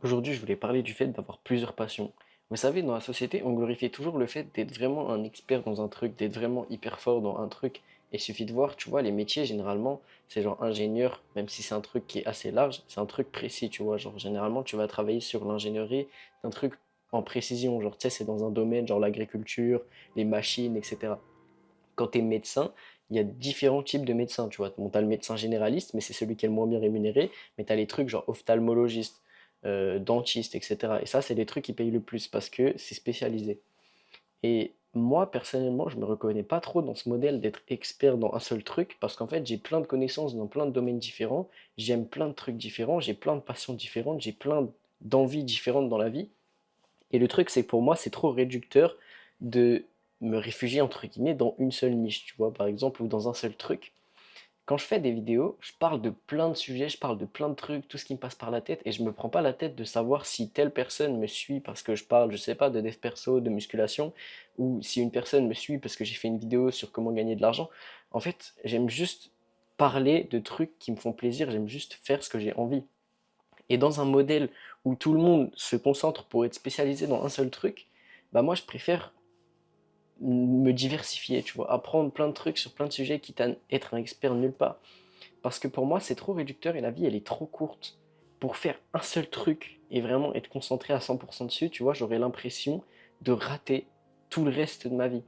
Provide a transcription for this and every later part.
Aujourd'hui, je voulais parler du fait d'avoir plusieurs passions. Vous savez, dans la société, on glorifie toujours le fait d'être vraiment un expert dans un truc, d'être vraiment hyper fort dans un truc. Et il suffit de voir, tu vois, les métiers, généralement, c'est genre ingénieur, même si c'est un truc qui est assez large, c'est un truc précis, tu vois. Genre, généralement, tu vas travailler sur l'ingénierie d'un truc en précision. Genre, tu sais, c'est dans un domaine, genre l'agriculture, les machines, etc. Quand tu es médecin, il y a différents types de médecins, tu vois. Bon, tu as le médecin généraliste, mais c'est celui qui est le moins bien rémunéré, mais tu as les trucs genre ophtalmologiste, dentiste, etc. Et ça, c'est les trucs qui payent le plus parce que c'est spécialisé. Et moi, personnellement, je me reconnais pas trop dans ce modèle d'être expert dans un seul truc parce qu'en fait, j'ai plein de connaissances dans plein de domaines différents, j'aime plein de trucs différents, j'ai plein de passions différentes, j'ai plein d'envies différentes dans la vie. Et le truc, c'est que pour moi, c'est trop réducteur de me réfugier, entre guillemets, dans une seule niche, tu vois, par exemple, ou dans un seul truc. Quand je fais des vidéos, je parle de plein de sujets, je parle de plein de trucs, tout ce qui me passe par la tête, et je me prends pas la tête de savoir si telle personne me suit parce que je parle, je sais pas, de dev perso, de musculation, ou si une personne me suit parce que j'ai fait une vidéo sur comment gagner de l'argent. En fait, j'aime juste parler de trucs qui me font plaisir, j'aime juste faire ce que j'ai envie. Et dans un modèle où tout le monde se concentre pour être spécialisé dans un seul truc, bah moi je préfère me diversifier, tu vois, apprendre plein de trucs sur plein de sujets, quitte à être un expert nulle part. Parce que pour moi c'est trop réducteur et la vie elle est trop courte pour faire un seul truc et vraiment être concentré à 100% dessus, tu vois, j'aurais l'impression de rater tout le reste de ma vie.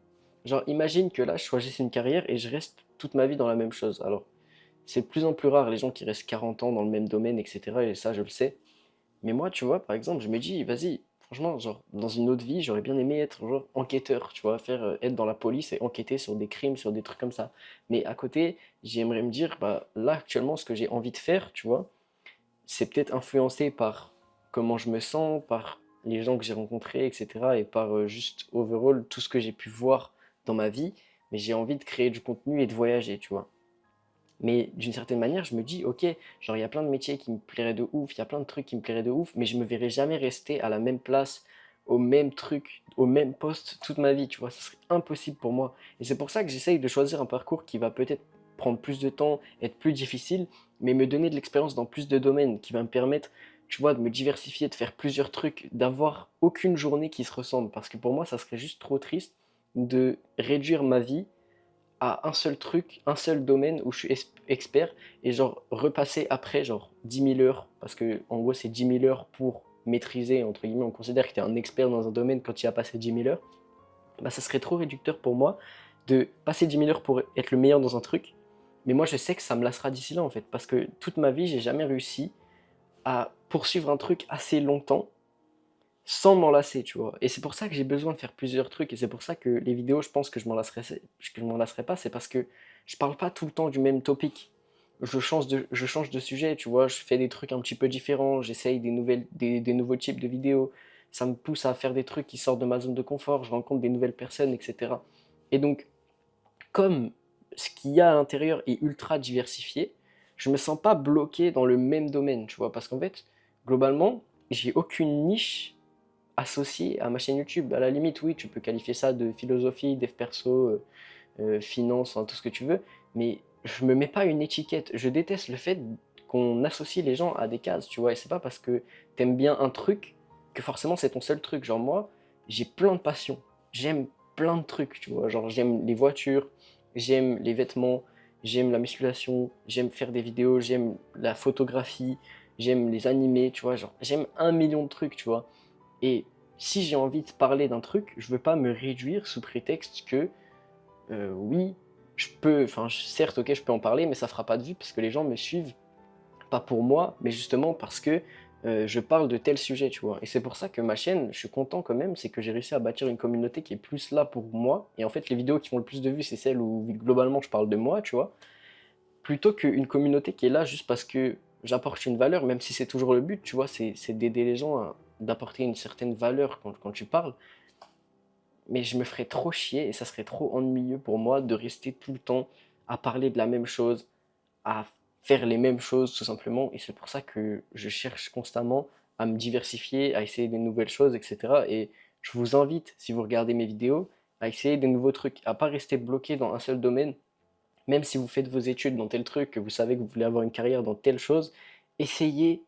Genre imagine que là je choisisse une carrière et je reste toute ma vie dans la même chose. Alors c'est de plus en plus rare les gens qui restent 40 ans dans le même domaine, etc. Et ça je le sais. Mais moi, tu vois, par exemple, je me dis, vas-y, franchement, genre, dans une autre vie, j'aurais bien aimé être, genre, enquêteur, tu vois, faire, être dans la police et enquêter sur des crimes, sur des trucs comme ça. Mais à côté, j'aimerais me dire, bah, là, actuellement, ce que j'ai envie de faire, tu vois, c'est peut-être influencé par comment je me sens, par les gens que j'ai rencontrés, etc. Et par juste, overall, tout ce que j'ai pu voir dans ma vie. Mais j'ai envie de créer du contenu et de voyager, tu vois. Mais d'une certaine manière, je me dis, ok, genre il y a plein de métiers qui me plairaient de ouf, il y a plein de trucs qui me plairaient de ouf, mais je me verrai jamais rester à la même place, au même truc, au même poste toute ma vie, tu vois, ce serait impossible pour moi. Et c'est pour ça que j'essaye de choisir un parcours qui va peut-être prendre plus de temps, être plus difficile, mais me donner de l'expérience dans plus de domaines, qui va me permettre, tu vois, de me diversifier, de faire plusieurs trucs, d'avoir aucune journée qui se ressemble. Parce que pour moi, ça serait juste trop triste de réduire ma vie à un seul truc, un seul domaine où je suis expert et genre repasser après genre 10 000 heures parce que en gros c'est 10 000 heures pour maîtriser, entre guillemets, on considère que tu es un expert dans un domaine quand tu as passé 10 000 heures, bah ça serait trop réducteur pour moi de passer 10 000 heures pour être le meilleur dans un truc, mais moi je sais que ça me lassera d'ici là en fait parce que toute ma vie j'ai jamais réussi à poursuivre un truc assez longtemps sans m'en lasser, tu vois. Et c'est pour ça que j'ai besoin de faire plusieurs trucs, et c'est pour ça que les vidéos, je pense que je m'en lasserai pas, c'est parce que je parle pas tout le temps du même topic. Je change de sujet, tu vois, je fais des trucs un petit peu différents, j'essaye des nouveaux types de vidéos, ça me pousse à faire des trucs qui sortent de ma zone de confort, je rencontre des nouvelles personnes, etc. Et donc, comme ce qu'il y a à l'intérieur est ultra diversifié, je me sens pas bloqué dans le même domaine, tu vois, parce qu'en fait, globalement, j'ai aucune niche associé à ma chaîne YouTube. À la limite, oui, tu peux qualifier ça de philosophie, dev perso, finance, hein, tout ce que tu veux, mais je me mets pas une étiquette. Je déteste le fait qu'on associe les gens à des cases, tu vois, et c'est pas parce que t'aimes bien un truc que forcément c'est ton seul truc. Genre moi, j'ai plein de passions. J'aime plein de trucs, tu vois. Genre j'aime les voitures, j'aime les vêtements, j'aime la musculation, j'aime faire des vidéos, j'aime la photographie, j'aime les animés, tu vois. Genre j'aime 1 million de trucs, tu vois. Et si j'ai envie de parler d'un truc, je veux pas me réduire sous prétexte que oui, je peux, enfin certes ok je peux en parler, mais ça fera pas de vue parce que les gens me suivent pas pour moi, mais justement parce que je parle de tel sujet, tu vois. Et c'est pour ça que ma chaîne, je suis content quand même, c'est que j'ai réussi à bâtir une communauté qui est plus là pour moi. Et en fait, les vidéos qui font le plus de vues, c'est celles où globalement je parle de moi, tu vois, plutôt qu'une communauté qui est là juste parce que j'apporte une valeur, même si c'est toujours le but, tu vois, c'est d'aider les gens, d'apporter une certaine valeur quand tu parles. Mais je me ferais trop chier et ça serait trop ennuyeux pour moi de rester tout le temps à parler de la même chose, à faire les mêmes choses tout simplement. Et c'est pour ça que je cherche constamment à me diversifier, à essayer des nouvelles choses, etc. Et je vous invite, si vous regardez mes vidéos, à essayer des nouveaux trucs, à pas rester bloqué dans un seul domaine. Même si vous faites vos études dans tel truc, que vous savez que vous voulez avoir une carrière dans telle chose, essayez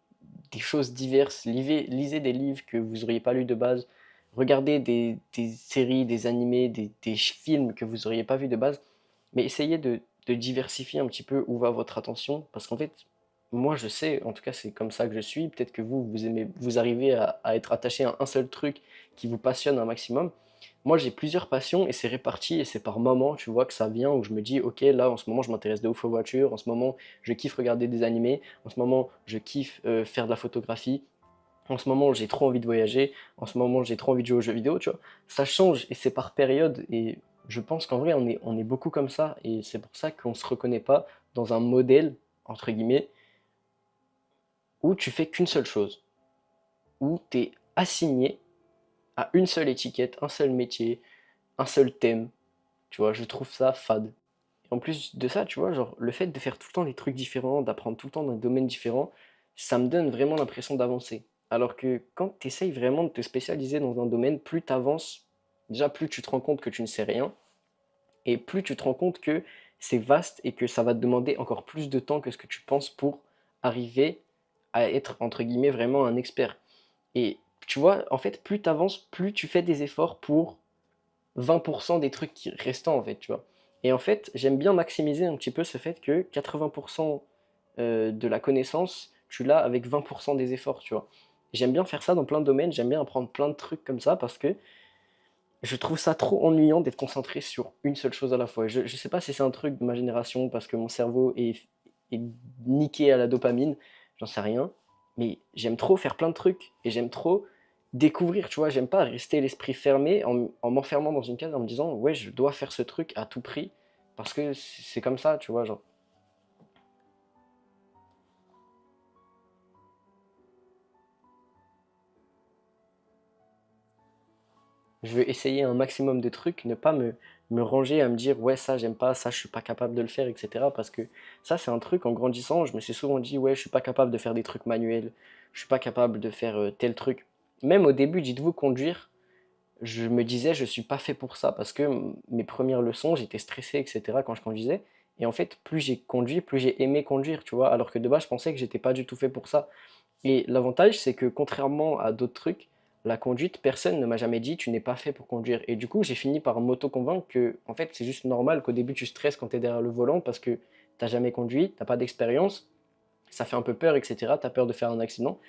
des choses diverses, lisez des livres que vous auriez pas lus de base, regardez des séries, des animés, des films que vous auriez pas vus de base, mais essayez de diversifier un petit peu où va votre attention, parce qu'en fait, moi je sais, en tout cas c'est comme ça que je suis, peut-être que vous aimez, vous arrivez à être attaché à un seul truc qui vous passionne un maximum. Moi j'ai plusieurs passions et c'est réparti et c'est par moment, tu vois, que ça vient où je me dis, ok, là en ce moment je m'intéresse de ouf aux voitures, en ce moment je kiffe regarder des animés, en ce moment je kiffe faire de la photographie, en ce moment j'ai trop envie de voyager, en ce moment j'ai trop envie de jouer aux jeux vidéo, tu vois. Ça change et c'est par période et je pense qu'en vrai on est beaucoup comme ça et c'est pour ça qu'on se reconnaît pas dans un modèle, entre guillemets, où tu fais qu'une seule chose, où tu es assigné à une seule étiquette, un seul métier, un seul thème, tu vois, je trouve ça fade. En plus de ça, tu vois, genre, le fait de faire tout le temps des trucs différents, d'apprendre tout le temps dans un domaine différent, ça me donne vraiment l'impression d'avancer. Alors que quand tu essayes vraiment de te spécialiser dans un domaine, plus tu avances, déjà plus tu te rends compte que tu ne sais rien, et plus tu te rends compte que c'est vaste et que ça va te demander encore plus de temps que ce que tu penses pour arriver à être, entre guillemets, vraiment un expert. Et tu vois, en fait, plus tu avances, plus tu fais des efforts pour 20% des trucs restants, en fait, tu vois. Et en fait, j'aime bien maximiser un petit peu ce fait que 80% de la connaissance, tu l'as avec 20% des efforts, tu vois. J'aime bien faire ça dans plein de domaines, j'aime bien apprendre plein de trucs comme ça parce que je trouve ça trop ennuyant d'être concentré sur une seule chose à la fois. Et je sais pas si c'est un truc de ma génération parce que mon cerveau est niqué à la dopamine, j'en sais rien, mais j'aime trop faire plein de trucs et j'aime trop découvrir, tu vois. J'aime pas rester l'esprit fermé en m'enfermant dans une case en me disant ouais, je dois faire ce truc à tout prix parce que c'est comme ça, tu vois. Genre, je veux essayer un maximum de trucs, ne pas me ranger à me dire ouais ça j'aime pas, ça je suis pas capable de le faire, etc. Parce que ça c'est un truc en grandissant, je me suis souvent dit ouais je suis pas capable de faire des trucs manuels, je suis pas capable de faire tel truc. Même au début, dites-vous conduire, je me disais je suis pas fait pour ça parce que mes premières leçons j'étais stressé, etc. quand je conduisais. Et en fait plus j'ai conduit, plus j'ai aimé conduire, tu vois. Alors que de base je pensais que j'étais pas du tout fait pour ça. Et l'avantage, c'est que contrairement à d'autres trucs, la conduite, personne ne m'a jamais dit tu n'es pas fait pour conduire. Et du coup, j'ai fini par m'auto-convaincre que, en fait, c'est juste normal qu'au début tu stresses quand tu es derrière le volant parce que t'as jamais conduit, t'as pas d'expérience, ça fait un peu peur, etc. T'as peur de faire un accident.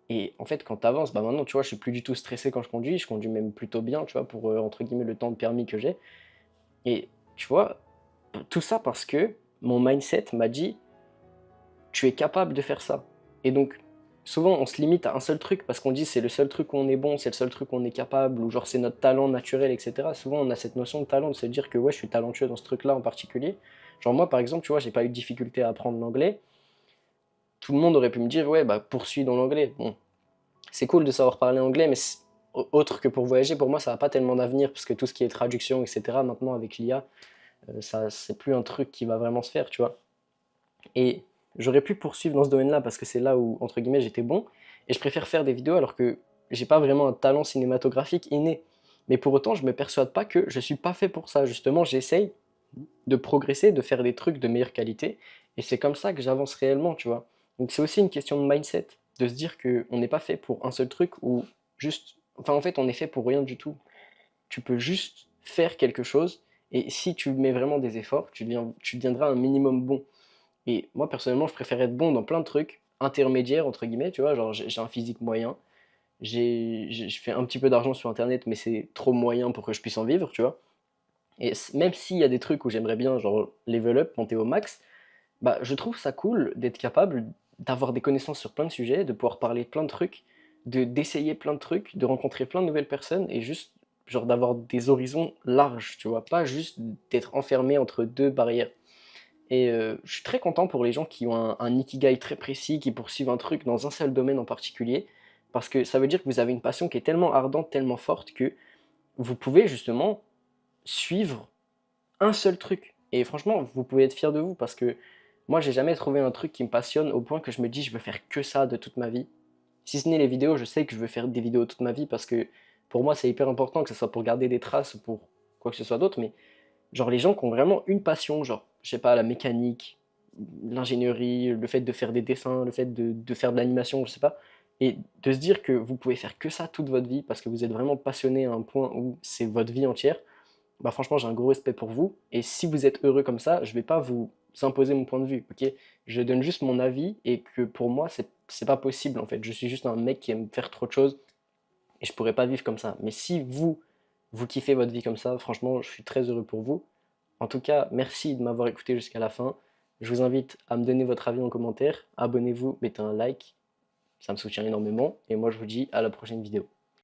Et en fait, quand tu avances, bah maintenant, tu vois, je suis plus du tout stressé quand je conduis même plutôt bien, tu vois, pour entre guillemets le temps de permis que j'ai. Et tu vois, tout ça parce que mon mindset m'a dit tu es capable de faire ça. Et donc, souvent, on se limite à un seul truc parce qu'on dit c'est le seul truc où on est bon, c'est le seul truc où on est capable, ou genre c'est notre talent naturel, etc. Souvent, on a cette notion de talent, de se dire que ouais, je suis talentueux dans ce truc-là en particulier. Genre moi, par exemple, tu vois, j'ai pas eu de difficulté à apprendre l'anglais. Tout le monde aurait pu me dire ouais, bah poursuis dans l'anglais. Bon, c'est cool de savoir parler anglais, mais autre que pour voyager, pour moi, ça n'a pas tellement d'avenir parce que tout ce qui est traduction, etc. Maintenant avec l'IA, ça, c'est plus un truc qui va vraiment se faire, tu vois. Et j'aurais pu poursuivre dans ce domaine-là parce que c'est là où, entre guillemets, j'étais bon. Et je préfère faire des vidéos alors que j'ai pas vraiment un talent cinématographique inné. Mais pour autant, je me persuade pas que je suis pas fait pour ça. Justement, j'essaye de progresser, de faire des trucs de meilleure qualité. Et c'est comme ça que j'avance réellement, tu vois. Donc c'est aussi une question de mindset, de se dire qu'on n'est pas fait pour un seul truc ou juste. Enfin, en fait, on est fait pour rien du tout. Tu peux juste faire quelque chose et si tu mets vraiment des efforts, tu deviendras un minimum bon. Et moi, personnellement, je préfère être bon dans plein de trucs intermédiaires, entre guillemets, tu vois, genre j'ai un physique moyen, je fais un petit peu d'argent sur Internet, mais c'est trop moyen pour que je puisse en vivre, tu vois. Et même s'il y a des trucs où j'aimerais bien, genre level up, monter au max, bah je trouve ça cool d'être capable d'avoir des connaissances sur plein de sujets, de pouvoir parler de plein de trucs, d'essayer plein de trucs, de rencontrer plein de nouvelles personnes et juste genre d'avoir des horizons larges, tu vois, pas juste d'être enfermé entre deux barrières. Et je suis très content pour les gens qui ont un ikigai très précis, qui poursuivent un truc dans un seul domaine en particulier, parce que ça veut dire que vous avez une passion qui est tellement ardente, tellement forte, que vous pouvez justement suivre un seul truc. Et franchement, vous pouvez être fier de vous, parce que moi, j'ai jamais trouvé un truc qui me passionne au point que je me dis, je veux faire que ça de toute ma vie. Si ce n'est les vidéos, je sais que je veux faire des vidéos toute ma vie, parce que pour moi, c'est hyper important, que ce soit pour garder des traces ou pour quoi que ce soit d'autre, mais genre les gens qui ont vraiment une passion, genre, je sais pas, la mécanique, l'ingénierie, le fait de faire des dessins, le fait de faire de l'animation, je sais pas. Et de se dire que vous pouvez faire que ça toute votre vie parce que vous êtes vraiment passionné à un point où c'est votre vie entière, bah franchement, j'ai un gros respect pour vous. Et si vous êtes heureux comme ça, je vais pas vous imposer mon point de vue, ok? Je donne juste mon avis et que pour moi, c'est pas possible en fait. Je suis juste un mec qui aime faire trop de choses et je pourrais pas vivre comme ça. Mais si vous, vous kiffez votre vie comme ça, franchement, je suis très heureux pour vous. En tout cas, merci de m'avoir écouté jusqu'à la fin. Je vous invite à me donner votre avis en commentaire. Abonnez-vous, mettez un like, ça me soutient énormément. Et moi, je vous dis à la prochaine vidéo.